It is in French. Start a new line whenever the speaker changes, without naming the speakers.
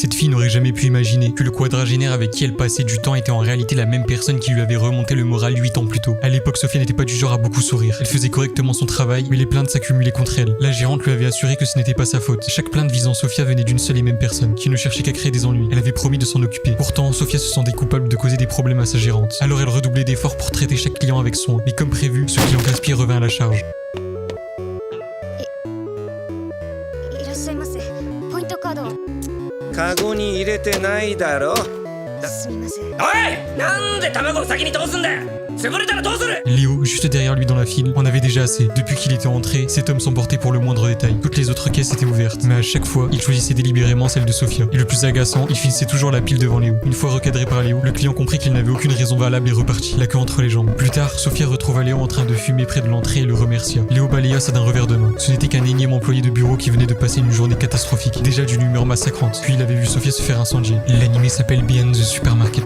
Cette fille n'aurait jamais pu imaginer que le quadragénaire avec qui elle passait du temps était en réalité la même personne qui lui avait remonté le moral 8 ans plus tôt. À l'époque, Sofia n'était pas du genre à beaucoup sourire. Elle faisait correctement son travail, mais les plaintes s'accumulaient contre elle. La gérante lui avait assuré que ce n'était pas sa faute. Chaque plainte visant Sofia venait d'une seule et même personne, qui ne cherchait qu'à créer des ennuis. Elle avait promis de s'en occuper. Pourtant, Sofia se sentait coupable de causer des problèmes à sa gérante. Alors elle redoublait d'efforts pour traiter chaque client avec soin. Mais comme prévu, ce client casse-pied revint à la charge.
いらっしゃいませ。ポイントカードを。
カゴに入れてないだろ。
すみません。
おい、なんで卵を先に通すんだ。潰れたらどうする。
Léo, juste derrière lui dans la file, en avait déjà assez. Depuis qu'il était entré, cet homme s'emportait pour le moindre détail. Toutes les autres caisses étaient ouvertes, mais à chaque fois, il choisissait délibérément celle de Sofia. Et le plus agaçant, il finissait toujours la pile devant Léo. Une fois recadré par Léo, le client comprit qu'il n'avait aucune raison valable et repartit, la queue entre les jambes. Plus tard, Sofia retrouva Léo en train de fumer près de l'entrée et le remercia. Léo balaya ça d'un revers de main. Ce n'était qu'un énième employé de bureau qui venait de passer une journée catastrophique, déjà d'une humeur massacrante. Puis il avait vu Sofia se faire incendier. L'animé s'appelle Beyond the Supermarket.